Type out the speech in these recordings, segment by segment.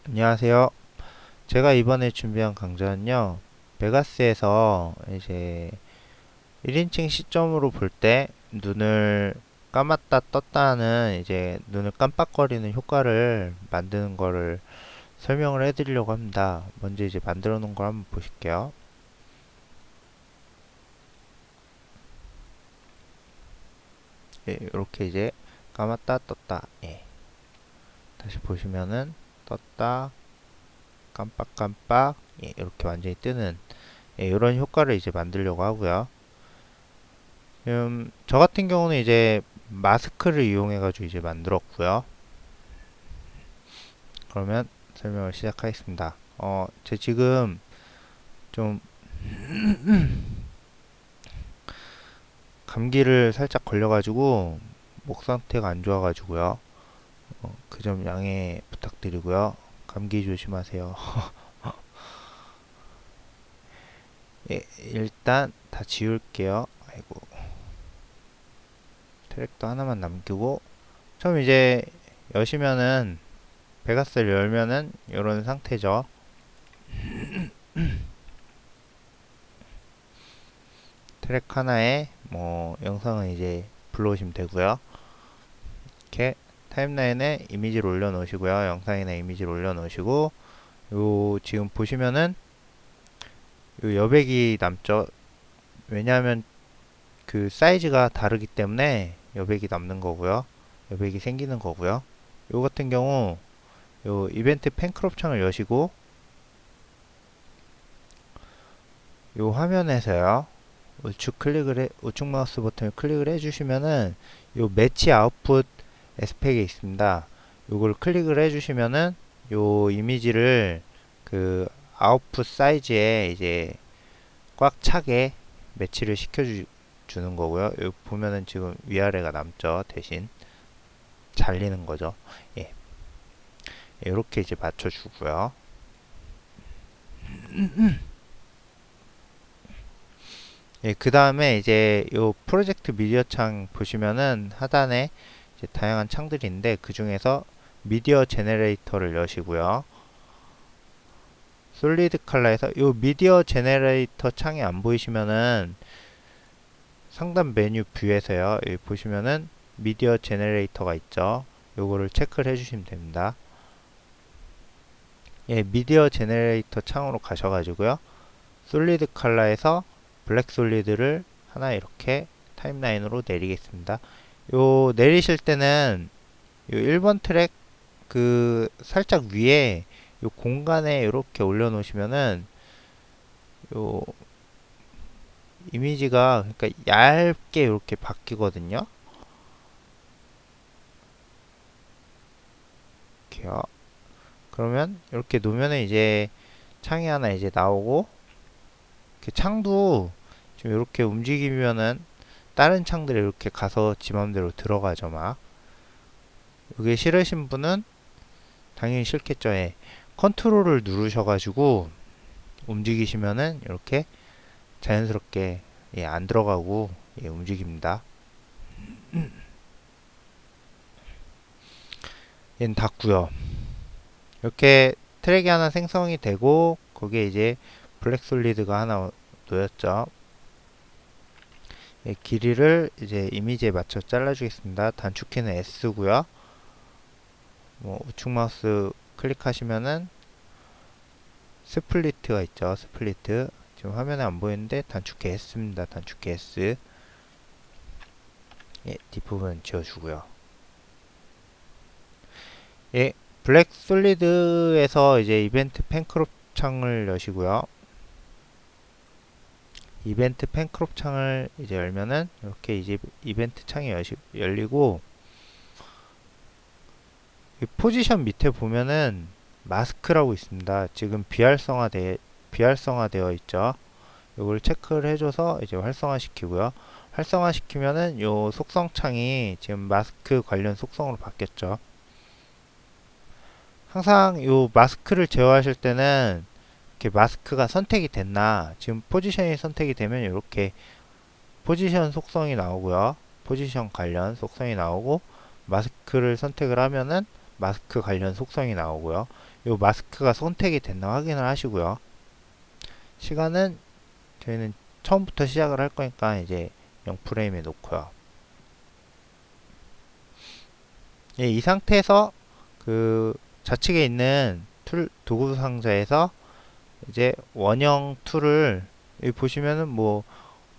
안녕하세요. 제가 이번에 준비한 강좌는요, 베가스에서 이제 1인칭 시점으로 볼 때 눈을 감았다 떴다 하는 이제 눈을 깜빡거리는 효과를 만드는 거를 설명을 해드리려고 합니다. 먼저 이제 만들어 놓은 걸 한번 보실게요. 예, 이렇게 이제 감았다 떴다. 예. 다시 보시면은 떴다 깜빡깜빡 예, 이렇게 완전히 뜨는 예, 이런 효과를 이제 만들려고 하고요. 저 같은 경우는 이제 마스크를 이용해 가지고 이제 만들었고요. 그러면 설명을 시작하겠습니다. 제 지금 좀 감기를 살짝 걸려가지고 목 상태가 안 좋아가지고요. 그 점 양해 부탁드리고요. 감기 조심하세요. 예, 일단 다 지울게요. 아이고, 트랙도 하나만 남기고 처음 이제 여시면은 베가스를 열면은 이런 상태죠. 트랙 하나에 뭐 영상은 이제 불러오시면 되고요. 이렇게 타임라인에 이미지를 올려 놓으시고요. 영상이나 이미지를 올려 놓으시고 요 지금 보시면은 요 여백이 남죠. 왜냐하면 그 사이즈가 다르기 때문에 여백이 남는 거고요. 여백이 생기는 거고요. 요 같은 경우 요 이벤트 팬크롭 창을 여시고 요 화면에서요. 우측 마우스 버튼을 클릭을 해주시면은 요 매치 아웃풋 에스펙에 있습니다. 요걸 클릭을 해주시면은 요 이미지를 그 아웃풋 사이즈에 이제 꽉 차게 매치를 시켜주는 거고요. 여기 보면은 지금 위아래가 남죠. 대신 잘리는 거죠. 예, 이렇게 이제 맞춰주고요. 예, 그 다음에 이제 요 프로젝트 미디어 창 보시면은 하단에 이제 다양한 창들이 있는데 그 중에서 미디어 제네레이터를 여시고요. 솔리드 컬러에서 요 미디어 제네레이터 창이 안 보이시면은 상단 메뉴 뷰에서요. 여기 보시면은 미디어 제네레이터가 있죠. 요거를 체크를 해주시면 됩니다. 예, 미디어 제네레이터 창으로 가셔가지고요. 솔리드 컬러에서 블랙 솔리드를 하나 이렇게 타임라인으로 내리겠습니다. 요 내리실 때는 요 1번 트랙 그 살짝 위에 요 공간에 이렇게 올려놓으시면은 요 이미지가 그러니까 얇게 이렇게 바뀌거든요. 이렇게요. 그러면 이렇게 놓으면은 이제 창이 하나 이제 나오고 그 창도 지금 이렇게 움직이면은 다른 창들이 이렇게 가서 지 맘대로 들어가죠 막. 이게 싫으신 분은 당연히 싫겠죠. 예. 컨트롤을 누르셔가지고 움직이시면은 이렇게 자연스럽게 예, 안 들어가고 예, 움직입니다. 얘는 닫고요. 이렇게 트랙이 하나 생성이 되고 거기에 이제 블랙 솔리드가 하나 놓였죠. 예, 길이를 이제 이미지에 맞춰 잘라주겠습니다. 단축키는 S고요. 뭐 우측 마우스 클릭하시면은 스플리트가 있죠. 스플리트. 지금 화면에 안 보이는데 단축키 S입니다. 단축키 S. 예, 뒷부분 지워주고요. 예, 블랙 솔리드에서 이제 이벤트 팬크롭 창을 여시고요. 이벤트 팬크롭 창을 이제 열면은 이렇게 이제 이벤트 창이 열리고 이 포지션 밑에 보면은 마스크라고 있습니다. 지금 비활성화되어 있죠. 이걸 체크를 해줘서 이제 활성화 시키고요. 활성화 시키면은 요 속성 창이 지금 마스크 관련 속성으로 바뀌었죠. 항상 요 마스크를 제어하실 때는 이렇게 마스크가 선택이 됐나 지금 포지션이 선택이 되면 이렇게 포지션 속성이 나오고요. 포지션 관련 속성이 나오고 마스크를 선택을 하면은 마스크 관련 속성이 나오고요. 요 마스크가 선택이 됐나 확인을 하시고요. 시간은 저희는 처음부터 시작을 할 거니까 이제 0프레임에 놓고요. 예, 이 상태에서 그 좌측에 있는 툴 도구 상자에서 이제 원형 툴을 여기 보시면은 뭐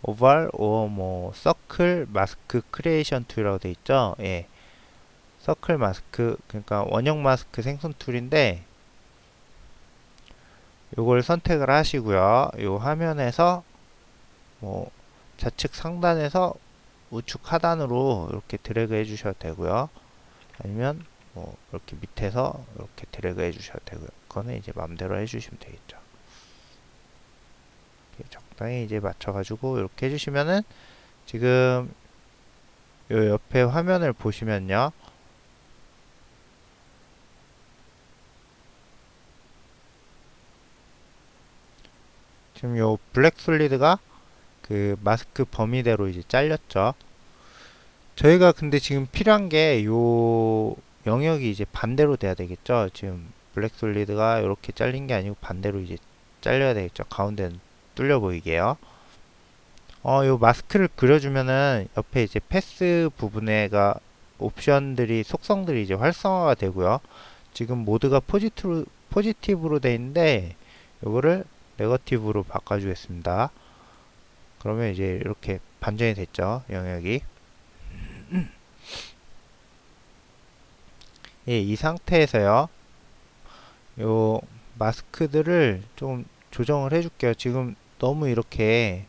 오발 뭐 서클 마스크 크리에이션 툴이라고 돼 있죠. 예. 서클 마스크 그러니까 원형 마스크 생성 툴인데 요걸 선택을 하시고요. 요 화면에서 뭐 좌측 상단에서 우측 하단으로 이렇게 드래그 해 주셔도 되고요. 아니면 뭐 이렇게 밑에서 이렇게 드래그 해 주셔도 되고요. 그거는 이제 마음대로 해 주시면 되겠죠. 적당히 이제 맞춰가지고 이렇게 해주시면은 지금 요 옆에 화면을 보시면요. 지금 요 블랙 솔리드가 그 마스크 범위대로 이제 잘렸죠. 저희가 근데 지금 필요한 게 요 영역이 이제 반대로 돼야 되겠죠. 지금 블랙 솔리드가 이렇게 잘린 게 아니고 반대로 이제 잘려야 되겠죠. 가운데는 뚫려 보이게요. 요 마스크를 그려주면은 옆에 이제 패스 부분에가 옵션들이 속성들이 이제 활성화가 되고요. 지금 모드가 포지티브로 돼 있는데 요거를 네거티브로 바꿔주겠습니다. 그러면 이제 이렇게 반전이 됐죠. 영역이. 예, 이 상태에서요. 요 마스크들을 좀 조정을 해줄게요. 지금 너무 이렇게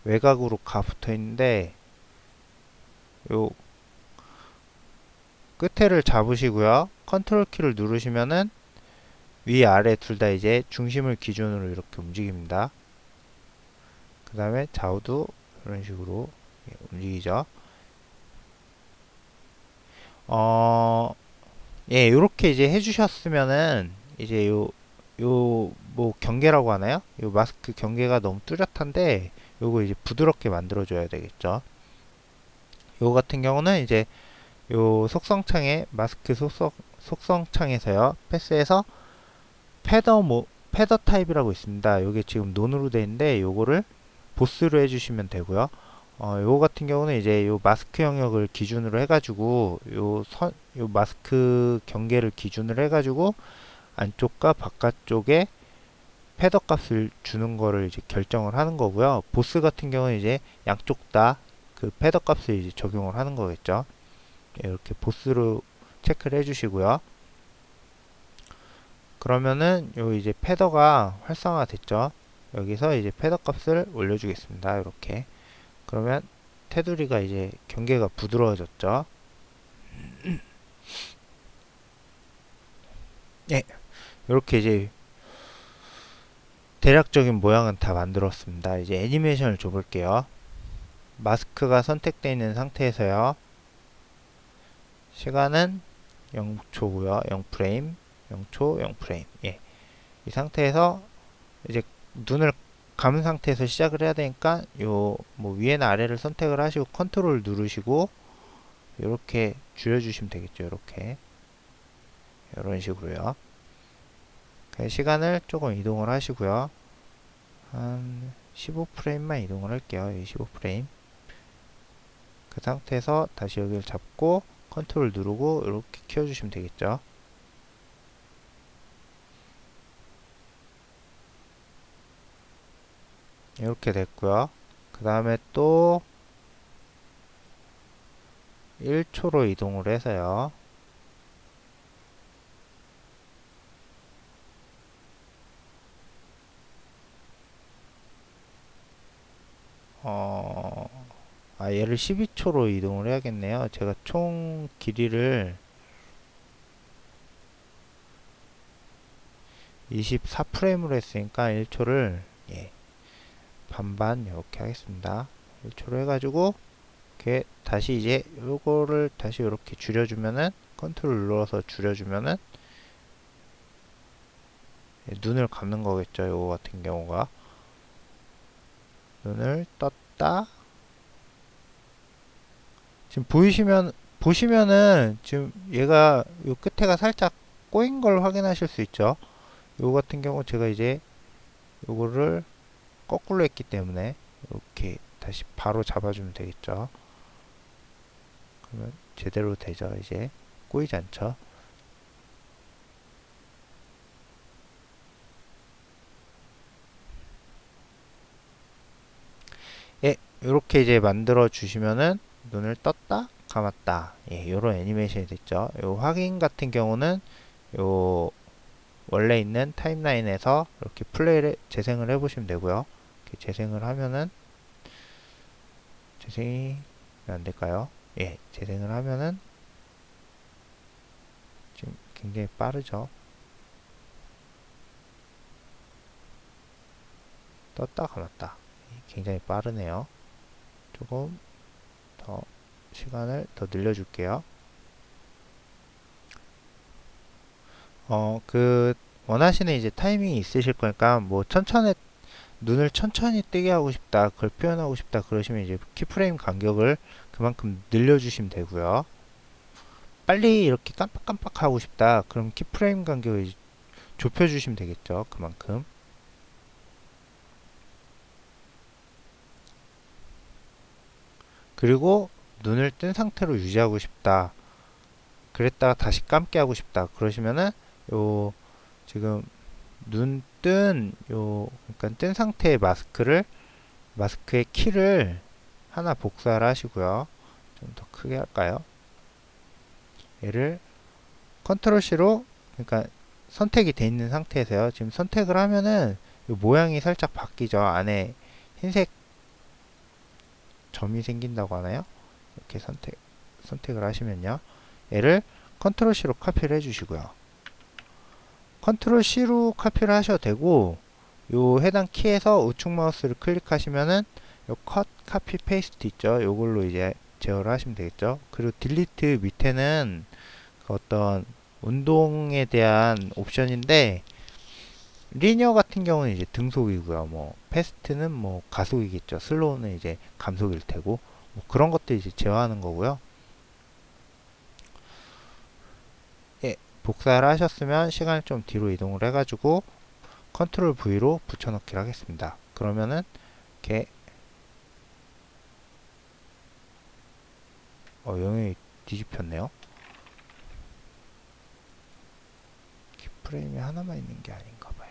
외곽으로 가 붙어 있는데 요 끝에를 잡으시고요. 컨트롤 키를 누르시면은 위 아래 둘 다 이제 중심을 기준으로 이렇게 움직입니다. 그 다음에 좌우도 이런 식으로 움직이죠. 예, 요렇게 이제 해주셨으면은 이제 뭐 경계라고 하나요? 요 마스크 경계가 너무 뚜렷한데 요거 이제 부드럽게 만들어줘야 되겠죠. 요거 같은 경우는 이제 요 속성창에 마스크 속성창에서요 패스해서 패더 타입이라고 있습니다. 요게 지금 논으로 되어 있는데 요거를 보스로 해주시면 되고요. 요거 같은 경우는 이제 요 마스크 영역을 기준으로 해가지고 요 마스크 경계를 기준으로 해가지고 안쪽과 바깥쪽에 패더 값을 주는 거를 이제 결정을 하는 거고요. 보스 같은 경우는 이제 양쪽 다 그 패더 값을 이제 적용을 하는 거겠죠. 이렇게 보스로 체크를 해주시고요. 그러면은 요 이제 패더가 활성화 됐죠. 여기서 이제 패더 값을 올려주겠습니다. 이렇게. 그러면 테두리가 이제 경계가 부드러워졌죠. 예. 이렇게 이제 대략적인 모양은 다 만들었습니다. 이제 애니메이션을 줘볼게요. 마스크가 선택되어 있는 상태에서요. 시간은 0초고요. 0프레임, 0초, 0프레임. 예. 이 상태에서 이제 눈을 감은 상태에서 시작을 해야 되니까 요 뭐 위에나 아래를 선택을 하시고 컨트롤 누르시고 이렇게 줄여주시면 되겠죠. 이렇게 이런 식으로요. 시간을 조금 이동을 하시고요. 한 15프레임만 이동을 할게요. 15프레임. 그 상태에서 다시 여기를 잡고 컨트롤 누르고 이렇게 키워주시면 되겠죠. 이렇게 됐고요. 그 다음에 또 1초로 이동을 해서요. 얘를 12초로 이동을 해야겠네요. 제가 총 길이를 24프레임으로 했으니까 1초를 반반 이렇게 하겠습니다. 1초로 해가지고 이렇게 다시 이제 요거를 다시 이렇게 줄여주면은 컨트롤 눌러서 줄여주면은 눈을 감는 거겠죠. 요거 같은 경우가 눈을 떴다. 지금 보이시면 보시면은 지금 얘가 요 끝에가 살짝 꼬인 걸 확인하실 수 있죠. 요 같은 경우 제가 이제 요거를 거꾸로 했기 때문에 이렇게 다시 바로 잡아주면 되겠죠. 그러면 제대로 되죠. 이제 꼬이지 않죠. 예, 이렇게 이제 만들어 주시면은 눈을 떴다 감았다, 예, 요런 애니메이션이 됐죠. 요 확인 같은 경우는 요 원래 있는 타임라인에서 이렇게 플레이를 재생을 해 보시면 되고요. 이렇게 재생을 하면은 재생이 왜 안 될까요? 예, 재생을 하면은 지금 굉장히 빠르죠. 떴다 감았다, 굉장히 빠르네요. 조금 더 시간을 더 늘려줄게요. 그 원하시는 이제 타이밍이 있으실 거니까 뭐 천천히 눈을 천천히 뜨게 하고 싶다, 그걸 표현하고 싶다 그러시면 이제 키프레임 간격을 그만큼 늘려주시면 되고요. 빨리 이렇게 깜빡깜빡 하고 싶다, 그럼 키프레임 간격을 좁혀주시면 되겠죠. 그만큼. 그리고 눈을 뜬 상태로 유지하고 싶다, 그랬다가 다시 감게 하고 싶다 그러시면은 요 지금 눈 뜬 요 그러니까 뜬 상태의 마스크의 키를 하나 복사를 하시고요. 좀 더 크게 할까요? 얘를 컨트롤 C로, 그러니까 선택이 돼 있는 상태에서요. 지금 선택을 하면은 모양이 살짝 바뀌죠. 안에 흰색 점이 생긴다고 하나요? 이렇게 선택을 하시면요. 얘를 컨트롤 C로 카피를 해주시고요. 컨트롤 C로 카피를 하셔도 되고, 요 해당 키에서 우측 마우스를 클릭하시면은 요 컷, 카피, 페이스트 있죠. 요걸로 이제 제어를 하시면 되겠죠. 그리고 딜리트 밑에는 어떤 운동에 대한 옵션인데, 리니어 같은 경우는 이제 등속이고요. 뭐 패스트는 뭐 가속이겠죠. 슬로우는 이제 감속일 테고, 뭐 그런 것들 이제 제어하는 거고요. 예, 복사를 하셨으면 시간을 좀 뒤로 이동을 해가지고 컨트롤 V로 붙여넣기를 하겠습니다. 그러면은 이렇게 영역이 뒤집혔네요. 키프레임이 하나만 있는 게 아닌가 봐요.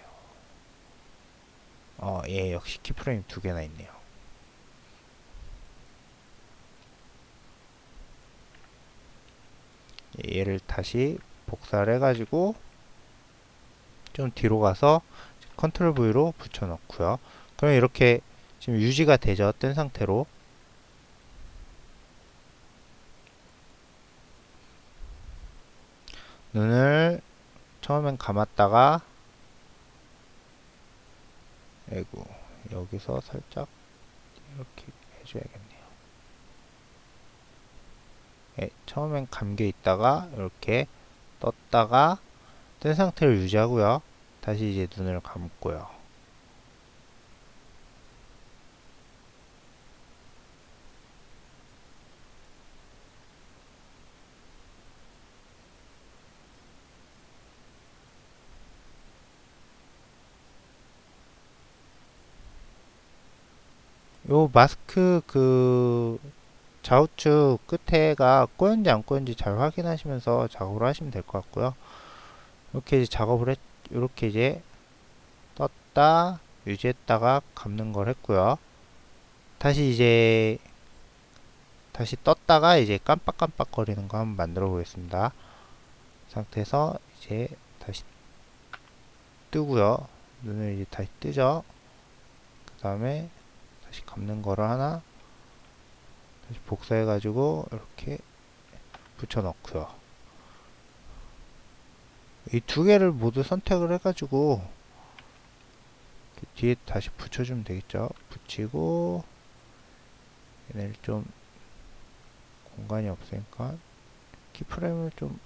예, 역시 키프레임 두 개나 있네요. 예, 얘를 다시 복사를 해가지고 좀 뒤로 가서 컨트롤 V로 붙여넣고요. 그럼 이렇게 지금 유지가 되죠. 뜬 상태로. 눈을 처음엔 감았다가, 아이고, 여기서 살짝 이렇게 해줘야겠네요. 예, 처음엔 감겨 있다가 이렇게 떴다가 뜬 상태를 유지하고요. 다시 이제 눈을 감고요. 요 마스크 그 좌우측 끝에가 꼬였는지 안 꼬였는지 잘 확인하시면서 작업을 하시면 될 것 같고요. 이렇게 이제 이렇게 이제 떴다 유지했다가 감는 걸 했고요. 다시 이제 다시 떴다가 이제 깜빡깜빡 거리는 거 한번 만들어 보겠습니다. 상태에서 이제 다시 뜨고요. 눈을 이제 다시 뜨죠. 그 다음에 다시 감는 거를 하나 다시 복사해 가지고 이렇게 붙여 넣고요. 이 두 개를 모두 선택을 해 가지고 뒤에 다시 붙여주면 되겠죠. 붙이고 얘네를 좀 공간이 없으니까 키프레임을 좀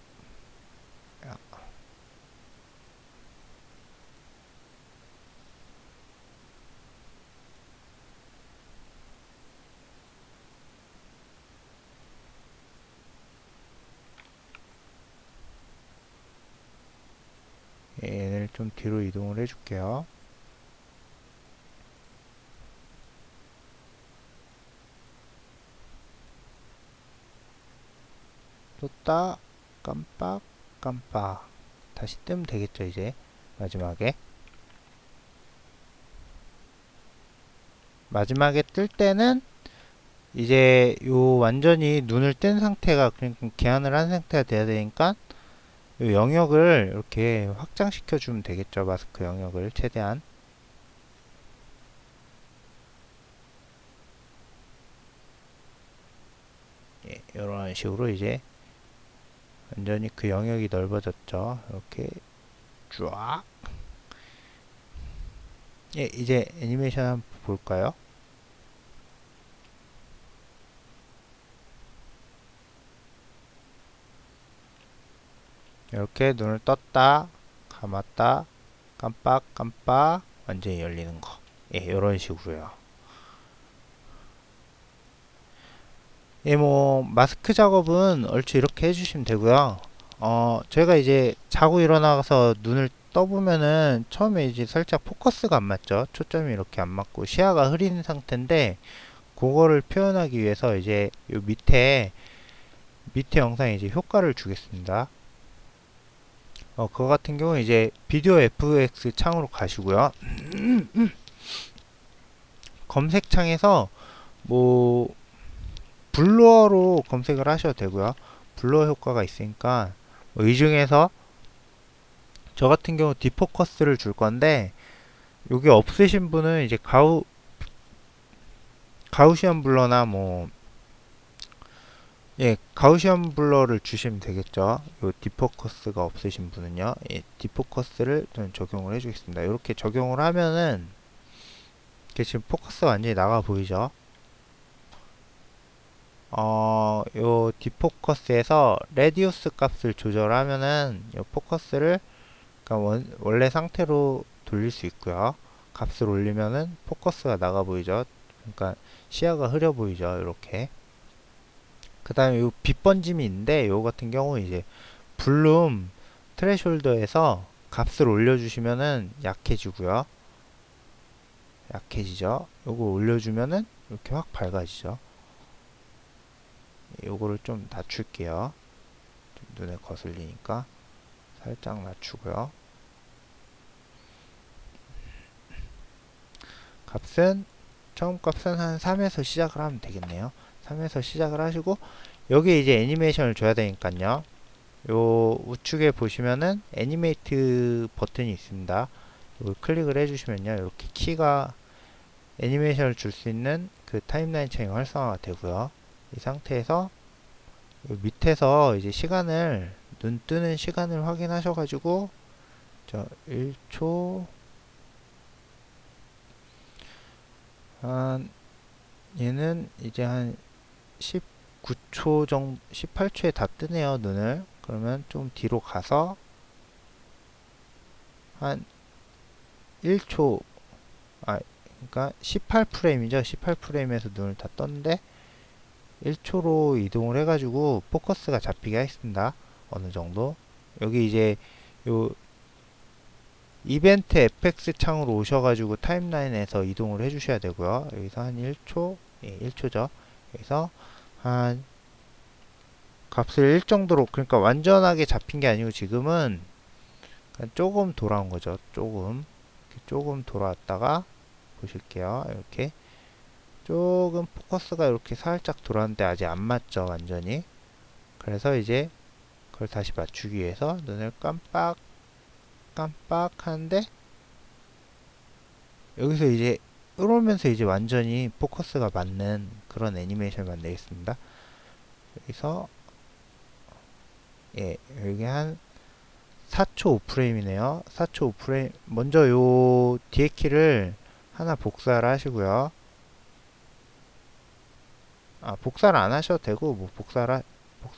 얘를 좀 뒤로 이동을 해줄게요. 떴다 깜빡 깜빡 다시 뜨면 되겠죠. 이제 마지막에 뜰 때는 이제 요 완전히 눈을 뜬 상태가 그러니까 개안을 한 상태가 돼야 되니까 요 영역을 이렇게 확장시켜 주면 되겠죠. 마스크 영역을 최대한. 예, 이런 식으로 이제 완전히 그 영역이 넓어졌죠. 이렇게 쫙. 예, 이제 애니메이션 한번 볼까요? 이렇게 눈을 떴다, 감았다, 깜빡깜빡 완전히 열리는 거. 예, 이런 식으로요. 예, 뭐 마스크 작업은 얼추 이렇게 해주시면 되고요. 제가 이제 자고 일어나서 눈을 떠보면은 처음에 이제 살짝 포커스가 안 맞죠. 초점이 이렇게 안 맞고 시야가 흐린 상태인데 그거를 표현하기 위해서 이제 요 밑에 영상에 이제 효과를 주겠습니다. 그거 같은 경우 이제 비디오 FX 창으로 가시고요. 검색창에서 뭐 블러로 검색을 하셔도 되고요. 블러 효과가 있으니까 이 중에서 저 같은 경우 디포커스를 줄 건데 요게 없으신 분은 이제 가우시안 블러나 뭐 예, 가우시안 블러를 주시면 되겠죠. 요 디포커스가 없으신 분은요. 예, 디포커스를 저는 적용을 해주겠습니다. 이렇게 적용을 하면은 이게 지금 포커스가 완전히 나가 보이죠. 요 디포커스에서 레디우스 값을 조절하면은 요 포커스를 그러니까 원래 상태로 돌릴 수 있고요. 값을 올리면은 포커스가 나가 보이죠. 그러니까 시야가 흐려 보이죠. 이렇게. 그 다음에 요 빛 번짐이 있는데 요 같은 경우 이제 블룸 트레숄더에서 값을 올려주시면은 약해지고요. 약해지죠. 요거 올려주면은 이렇게 확 밝아지죠. 요거를 좀 낮출게요. 좀 눈에 거슬리니까 살짝 낮추고요. 처음 값은 한 3에서 시작을 하면 되겠네요. 3에서 시작을 하시고 여기에 이제 애니메이션을 줘야 되니까요. 요 우측에 보시면은 애니메이트 버튼이 있습니다. 이걸 클릭을 해주시면요. 이렇게 키가 애니메이션을 줄 수 있는 그 타임라인 창이 활성화가 되고요. 이 상태에서 밑에서 이제 눈 뜨는 시간을 확인하셔가지고 저 1초 얘는 이제 한 19초 정도 18초에 다 뜨네요. 눈을. 그러면 좀 뒤로 가서 한 1초 그러니까 18프레임이죠. 18프레임에서 눈을 다 떴는데 1초로 이동을 해가지고 포커스가 잡히게 하겠습니다. 어느 정도. 여기 이제 요 이벤트 FX 창으로 오셔가지고 타임라인에서 이동을 해주셔야 되고요. 여기서 한 1초, 예, 1초죠. 여기서 한 값을 1 정도로, 그러니까 완전하게 잡힌 게 아니고 지금은 조금 돌아온 거죠. 조금 돌아왔다가 보실게요. 이렇게 조금 포커스가 이렇게 살짝 돌아왔는데 아직 안 맞죠. 완전히. 그래서 이제 그걸 다시 맞추기 위해서 눈을 깜빡 하는데 여기서 이제 이러면서 이제 완전히 포커스가 맞는 그런 애니메이션을 만들겠습니다. 여기서 예, 여기 한 4초 5프레임이네요. 4초 5프레임. 먼저 요 뒤에 키를 하나 복사를 하시고요. 복사를 안 하셔도 되고, 뭐, 복사를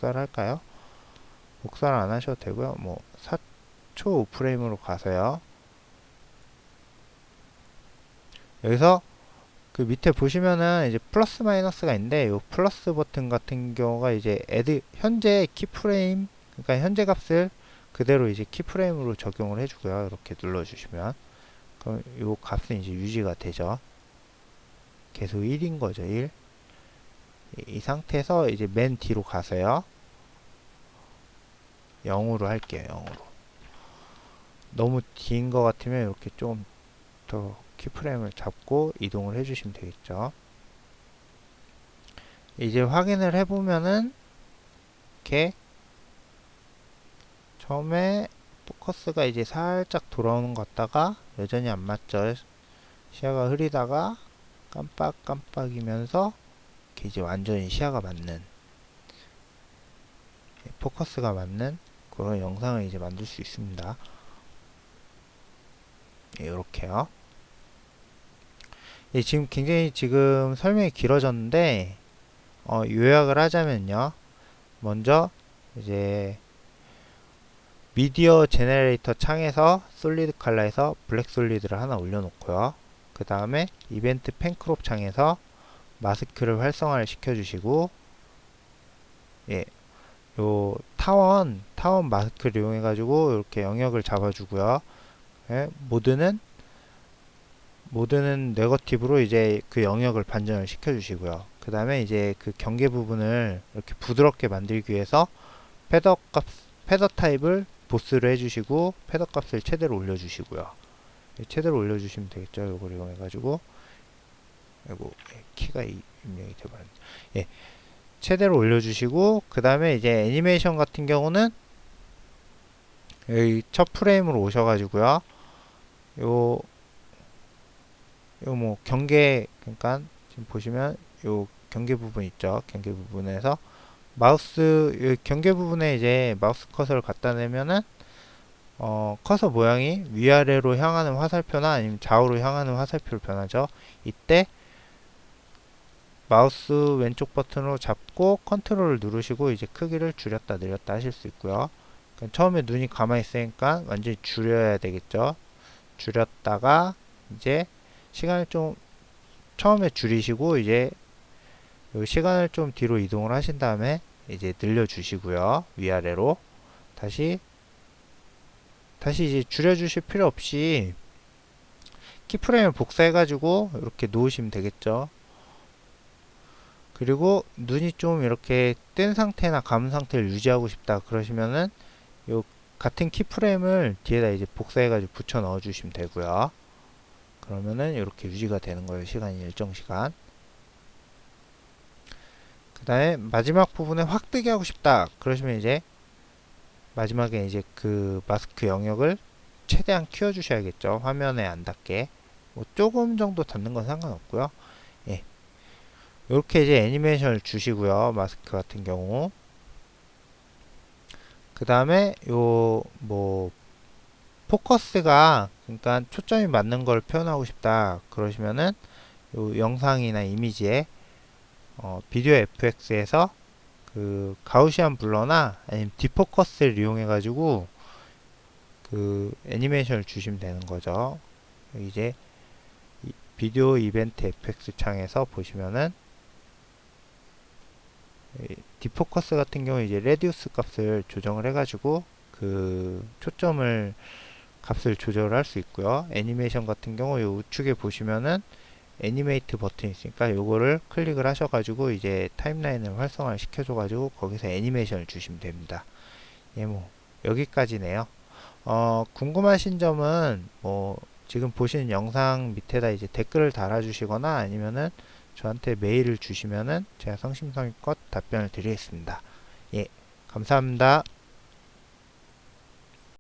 할까요? 복사를 안 하셔도 되고요. 뭐, 4초 5프레임으로 가서요. 여기서 그 밑에 보시면은 이제 플러스 마이너스가 있는데, 요 플러스 버튼 같은 경우가 이제 현재 키프레임, 그러니까 현재 값을 그대로 이제 키프레임으로 적용을 해주고요. 이렇게 눌러주시면 그럼 요 값은 이제 유지가 되죠. 계속 1인 거죠. 1. 이 상태에서 이제 맨 뒤로 가서요. 0으로 할게요. 0으로. 너무 뒤인 것 같으면 이렇게 좀 더 키프레임을 잡고 이동을 해주시면 되겠죠. 이제 확인을 해보면은 이렇게 처음에 포커스가 이제 살짝 돌아오는 것 같다가 여전히 안 맞죠. 시야가 흐리다가 깜빡깜빡이면서 이렇게 이제 완전히 시야가 맞는, 포커스가 맞는 그런 영상을 이제 만들 수 있습니다. 이렇게요. 지금 굉장히 지금 설명이 길어졌는데 요약을 하자면요. 먼저 이제 미디어 제너레이터 창에서 솔리드 컬러에서 블랙 솔리드를 하나 올려놓고요. 그 다음에 이벤트 펜크롭 창에서 마스크를 활성화를 시켜주시고, 요 타원 마스크를 이용해가지고 이렇게 영역을 잡아주고요. 모드는 네거티브로 이제 그 영역을 반전을 시켜주시고요. 그 다음에 이제 그 경계 부분을 이렇게 부드럽게 만들기 위해서 패더 타입을 보스를 해주시고 패더 값을 최대로 올려주시고요. 최대로 올려주시면 되겠죠. 요걸 이용해가지고 아이고 키가 입력이 돼버렸네. 최대로 올려주시고 그 다음에 이제 애니메이션 같은 경우는 여기 첫 프레임으로 오셔가지고요. 요 뭐 경계, 그러니까 지금 보시면 요 경계 부분 있죠. 경계 부분에서 마우스 경계 부분에 이제 마우스 커서를 갖다 대면은 커서 모양이 위아래로 향하는 화살표나 아니면 좌우로 향하는 화살표로 변하죠. 이때 마우스 왼쪽 버튼으로 잡고 컨트롤을 누르시고 이제 크기를 줄였다 내렸다 하실 수 있고요. 그러니까 처음에 눈이 가만히 있으니까 완전히 줄여야 되겠죠. 줄였다가 이제 시간을 좀 처음에 줄이시고 이제 시간을 좀 뒤로 이동을 하신 다음에 이제 늘려주시고요. 위아래로 다시 이제 줄여주실 필요 없이 키프레임을 복사해가지고 이렇게 놓으시면 되겠죠. 그리고 눈이 좀 이렇게 뜬 상태나 감은 상태를 유지하고 싶다 그러시면은 요 같은 키프레임을 뒤에다 이제 복사해가지고 붙여 넣어 주시면 되고요. 그러면은 이렇게 유지가 되는 거예요. 시간이 일정 시간. 그 다음에 마지막 부분에 확 뜨게 하고 싶다 그러시면 이제 마지막에 이제 그 마스크 영역을 최대한 키워 주셔야겠죠. 화면에 안 닿게. 뭐 조금 정도 닿는 건 상관없고요. 이렇게 이제 애니메이션을 주시고요. 마스크 같은 경우. 그 다음에 요 뭐 포커스가 그러니까 초점이 맞는 걸 표현하고 싶다 그러시면은 요 영상이나 이미지에 비디오 FX에서 그 가우시안 블러나 아니면 디포커스를 이용해 가지고 그 애니메이션을 주시면 되는 거죠. 이제 비디오 이벤트 FX 창에서 보시면은 디포커스 같은 경우 이제 레디우스 값을 조정을 해가지고 그 초점을 값을 조절할 수 있고요. 애니메이션 같은 경우 이 우측에 보시면은 애니메이트 버튼이 있으니까 요거를 클릭을 하셔가지고 이제 타임라인을 활성화 시켜줘가지고 거기서 애니메이션을 주시면 됩니다. 뭐 여기까지네요. 궁금하신 점은 뭐 지금 보시는 영상 밑에다 이제 댓글을 달아주시거나 아니면은 저한테 메일을 주시면은 제가 성심성의껏 답변을 드리겠습니다. 감사합니다.